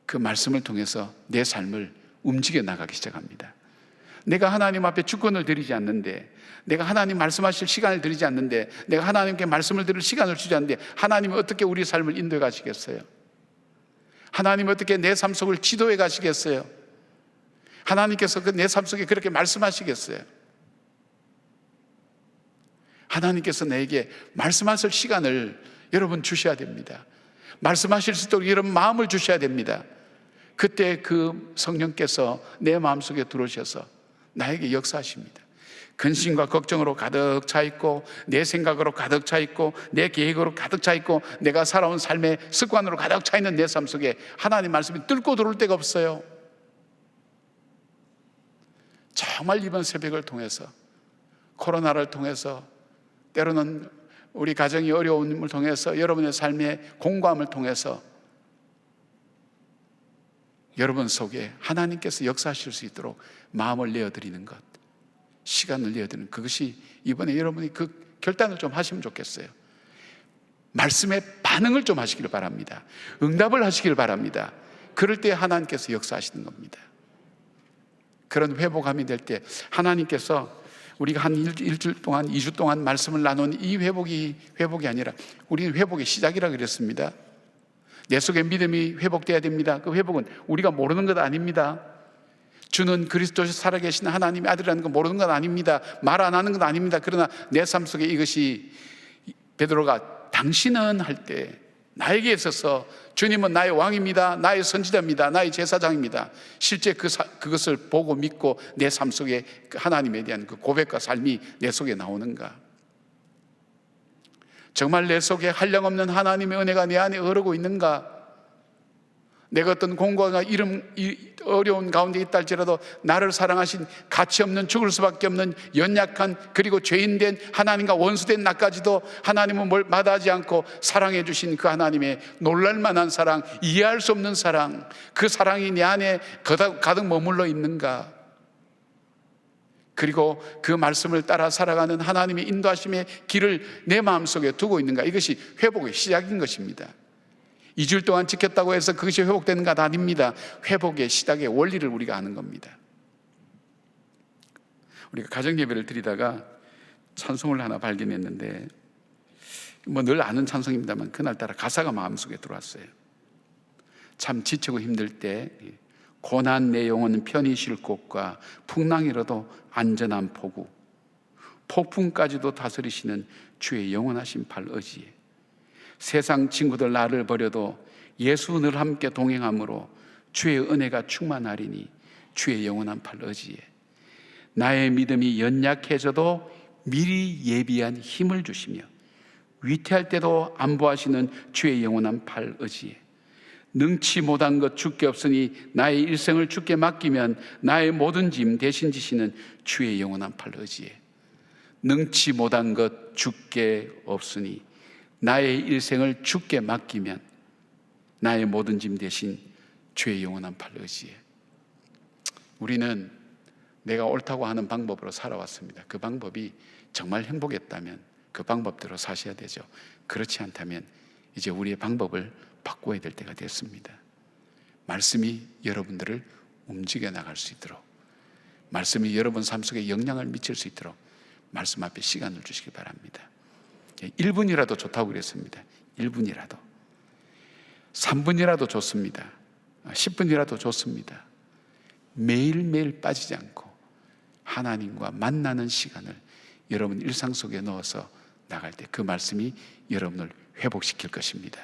그 말씀을 통해서 내 삶을 움직여 나가기 시작합니다. 내가 하나님 앞에 주권을 드리지 않는데, 내가 하나님 말씀하실 시간을 드리지 않는데, 내가 하나님께 말씀을 드릴 시간을 주지 않는데 하나님은 어떻게 우리 삶을 인도해 가시겠어요? 하나님은 어떻게 내 삶 속을 지도해 가시겠어요? 하나님께서 내 삶 속에 그렇게 말씀하시겠어요? 하나님께서 내게 말씀하실 시간을 여러분 주셔야 됩니다. 말씀하실 수 있도록 여러분 마음을 주셔야 됩니다. 그때 그 성령께서 내 마음속에 들어오셔서 나에게 역사하십니다. 근심과 걱정으로 가득 차 있고, 내 생각으로 가득 차 있고, 내 계획으로 가득 차 있고, 내가 살아온 삶의 습관으로 가득 차 있는 내 삶 속에 하나님 말씀이 뚫고 들어올 데가 없어요. 정말 이번 새벽을 통해서, 코로나를 통해서, 때로는 우리 가정이 어려움을 통해서, 여러분의 삶의 공고함을 통해서 여러분 속에 하나님께서 역사하실 수 있도록 마음을 내어드리는 것, 시간을 내어드리는, 그것이 이번에 여러분이 그 결단을 좀 하시면 좋겠어요. 말씀에 반응을 좀 하시길 바랍니다. 응답을 하시길 바랍니다. 그럴 때 하나님께서 역사하시는 겁니다. 그런 회복함이 될 때 하나님께서, 우리가 한 일주일 동안, 2주 동안 말씀을 나눈 이 회복이 아니라 우리는 회복의 시작이라 그랬습니다. 내 속에 믿음이 회복돼야 됩니다. 그 회복은 우리가 모르는 것 아닙니다. 주는 그리스도시 살아계신 하나님의 아들이라는 거 모르는 건 아닙니다. 말 안 하는 건 아닙니다. 그러나 내 삶 속에 이것이, 베드로가 당신은 할 때 나에게 있어서 주님은 나의 왕입니다, 나의 선지자입니다, 나의 제사장입니다, 실제 그것을 보고 믿고 내 삶 속에 하나님에 대한 그 고백과 삶이 내 속에 나오는가? 정말 내 속에 한량없는 하나님의 은혜가 내 안에 흐르고 있는가? 내가 어떤 공고가 어려운 가운데 있다 할지라도 나를 사랑하신 가치 없는, 죽을 수밖에 없는 연약한, 그리고 죄인된 하나님과 원수된 나까지도 하나님은 뭘 마다하지 않고 사랑해 주신 그 하나님의 놀랄만한 사랑, 이해할 수 없는 사랑, 그 사랑이 내 안에 가득 머물러 있는가? 그리고 그 말씀을 따라 살아가는 하나님의 인도하심의 길을 내 마음속에 두고 있는가? 이것이 회복의 시작인 것입니다. 2주일 동안 지켰다고 해서 그것이 회복되는 것 아닙니다. 회복의 시작의 원리를 우리가 아는 겁니다. 우리가 가정 예배를 드리다가 찬송을 하나 발견했는데, 늘 아는 찬송입니다만 그날따라 가사가 마음속에 들어왔어요. 참 지치고 힘들 때 고난 내 영혼은 편히 쉴 곳과 풍랑이라도 안전한 포구, 폭풍까지도 다스리시는 주의 영원하신 팔 의지에, 세상 친구들 나를 버려도 예수 늘 함께 동행함으로 주의 은혜가 충만하리니 주의 영원한 팔 의지에, 나의 믿음이 연약해져도 미리 예비한 힘을 주시며 위태할 때도 안보하시는 주의 영원한 팔 의지에, 능치 못한 것 주께 없으니 나의 일생을 주께 맡기면 나의 모든 짐 대신 지시는 주의 영원한 팔 의지에, 능치 못한 것 주께 없으니 나의 일생을 주께 맡기면 나의 모든 짐 대신 주의 영원한 팔 의지에. 우리는 내가 옳다고 하는 방법으로 살아왔습니다. 그 방법이 정말 행복했다면 그 방법대로 사셔야 되죠. 그렇지 않다면 이제 우리의 방법을 바꿔야 될 때가 됐습니다. 말씀이 여러분들을 움직여 나갈 수 있도록, 말씀이 여러분 삶 속에 영향을 미칠 수 있도록 말씀 앞에 시간을 주시기 바랍니다. 1분이라도 좋다고 그랬습니다. 1분이라도, 3분이라도 좋습니다. 10분이라도 좋습니다. 매일매일 빠지지 않고 하나님과 만나는 시간을 여러분 일상 속에 넣어서 나갈 때 그 말씀이 여러분을 회복시킬 것입니다.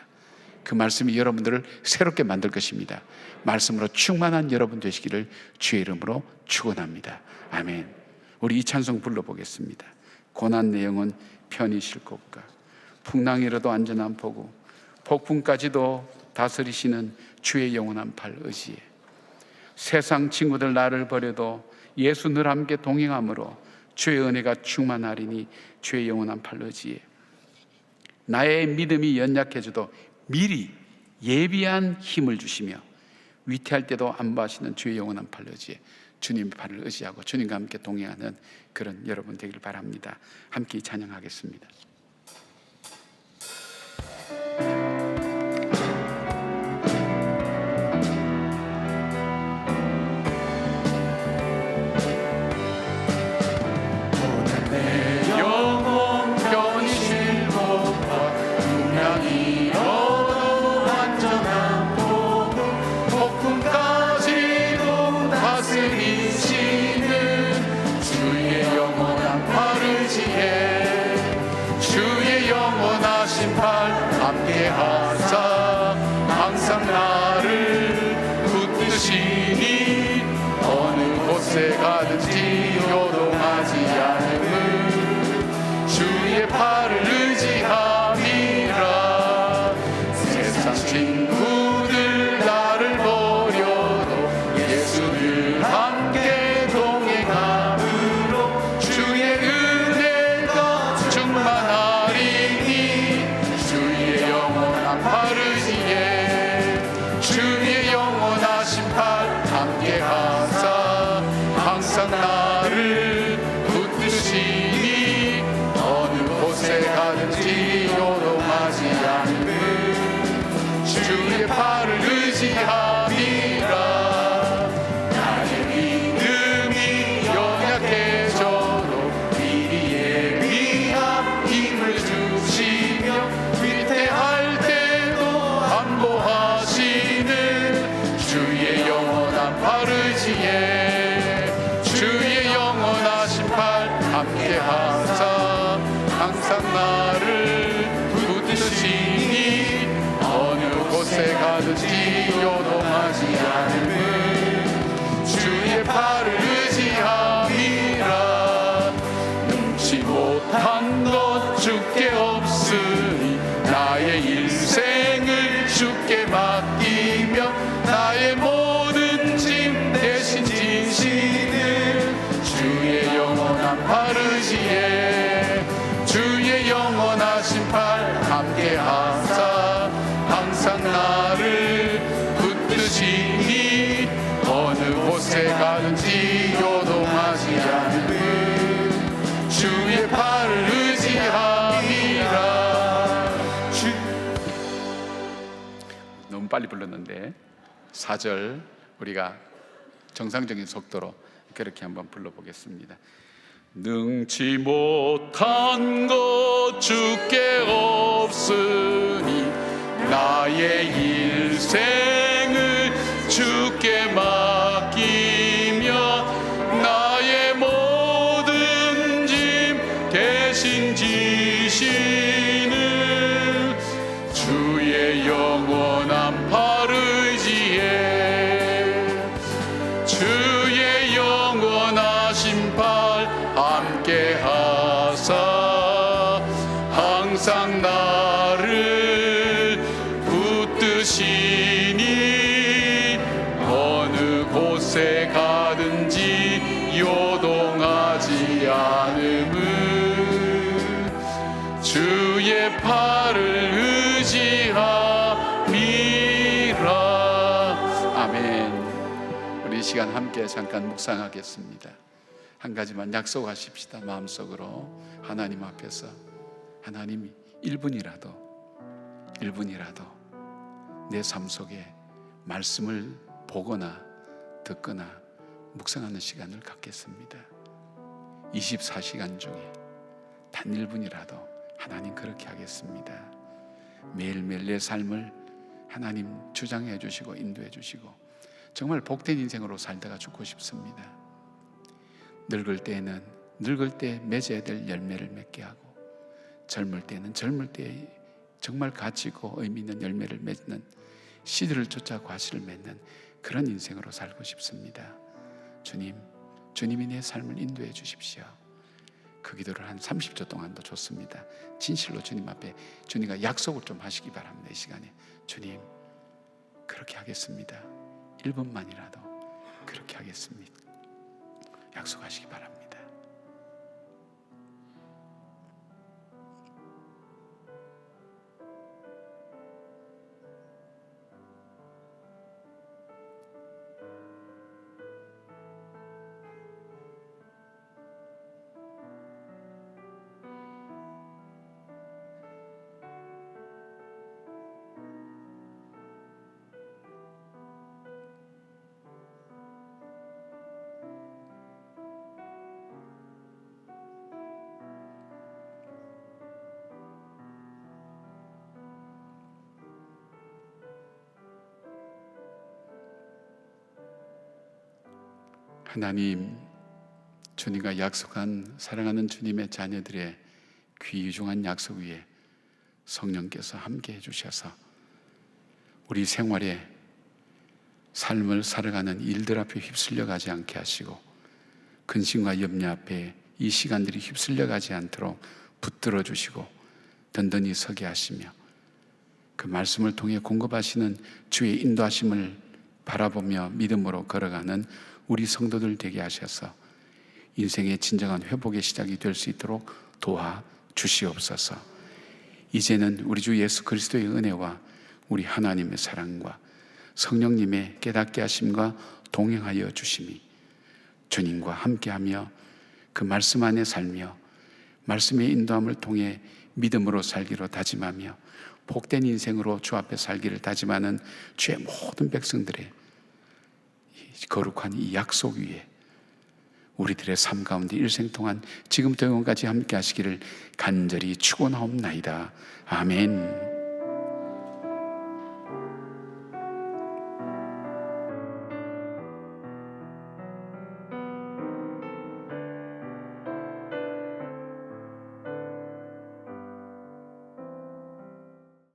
그 말씀이 여러분들을 새롭게 만들 것입니다. 말씀으로 충만한 여러분 되시기를 주의 이름으로 축원합니다. 아멘. 우리 이 찬송 불러보겠습니다. 고난 내 영혼 편히 쉴 곳과 풍랑이라도 안전한 포구, 폭풍까지도 다스리시는 주의 영원한 팔 의지에, 세상 친구들 나를 버려도 예수 늘 함께 동행함으로 주의 은혜가 충만하리니 주의 영원한 팔 의지에, 나의 믿음이 연약해져도 미리 예비한 힘을 주시며 위태할 때도 안보하시는 주의 영원한 팔 의지에, 주님의 팔을 의지하고 주님과 함께 동행하는 그런 여러분 되기를 바랍니다. 함께 찬양하겠습니다. 항상 나를 붙드시니 어느 곳에 가든지 요동하지 않음은 주의 팔을 의지함이라. 세상 친구들 나를 버려도 예수를 함께 동행함으로 주의 은혜가 충만하리니 주의 영원한 팔 의지에, 주의 영원하신 팔 함께 하사 항상 나를 붙드시니 어느 곳에 가든지 요동하지 않음은 주의 팔을 의지함이라. 나의 믿음이 연약해져도 미리 예비한 힘을 주시며 위태할 때도 안보하시는 주의 영원한 팔 의지에, 주의 영원하신 팔 함께 하사 항상 나를 붙드시니 어느 곳에 가든지 요동하지 않음은 주의 팔을 의지함이라. 능치 못한 것 주께 없으니 나의 일생을 주께 맡기며 빨리 불렀는데 4절 우리가 정상적인 속도로 그렇게 한번 불러보겠습니다. 능치 못한 것 주께 없으니 나의 일생을 주께 맡기며 나의 모든 짐 대신 지시는 주의 영원한 팔 의지에 주의 영원하신 팔 함께 하사 항상 나를 붙드시니 어느 곳에 가든지 요동하지 않음은 주의 팔을 의지함이라. 아멘. 우리 이 시간 함께 잠깐 묵상하겠습니다. 한 가지만 약속하십시다. 마음속으로 하나님 앞에서 하나님이 1분이라도 내 삶 속에 말씀을 보거나 듣거나 묵상하는 시간을 갖겠습니다. 24시간 중에 단 1분이라도 하나님 그렇게 하겠습니다. 매일매일 내 삶을 하나님 주장해 주시고 인도해 주시고 정말 복된 인생으로 살다가 죽고 싶습니다. 늙을 때에는 늙을 때 맺어야 될 열매를 맺게 하고 젊을 때는 젊을 때 정말 가치 있고 의미 있는 열매를 맺는 씨들을 쫓아 과실을 맺는 그런 인생으로 살고 싶습니다. 주님이 내 삶을 인도해 주십시오. 그 기도를 한 30초 동안도 좋습니다. 진실로 주님 앞에 주님과 약속을 좀 하시기 바랍니다. 이 시간에 주님 그렇게 하겠습니다. 1분만이라도 그렇게 하겠습니다. 약속하시기 바랍니다. 하나님, 주님과 약속한 사랑하는 주님의 자녀들의 귀중한 약속 위에 성령께서 함께 해주셔서 우리 생활에 삶을 살아가는 일들 앞에 휩쓸려 가지 않게 하시고 근심과 염려 앞에 이 시간들이 휩쓸려 가지 않도록 붙들어 주시고 든든히 서게 하시며 그 말씀을 통해 공급하시는 주의 인도하심을 바라보며 믿음으로 걸어가는 우리 성도들 되게 하셔서 인생의 진정한 회복의 시작이 될 수 있도록 도와 주시옵소서. 이제는 우리 주 예수 그리스도의 은혜와 우리 하나님의 사랑과 성령님의 깨닫게 하심과 동행하여 주심이 주님과 함께하며 그 말씀 안에 살며 말씀의 인도함을 통해 믿음으로 살기로 다짐하며 복된 인생으로 주 앞에 살기를 다짐하는 주의 모든 백성들의 거룩한 이 약속 위에 우리들의 삶 가운데 일생 동안 지금부터 영원까지 함께 하시기를 간절히 축원하옵나이다. 아멘.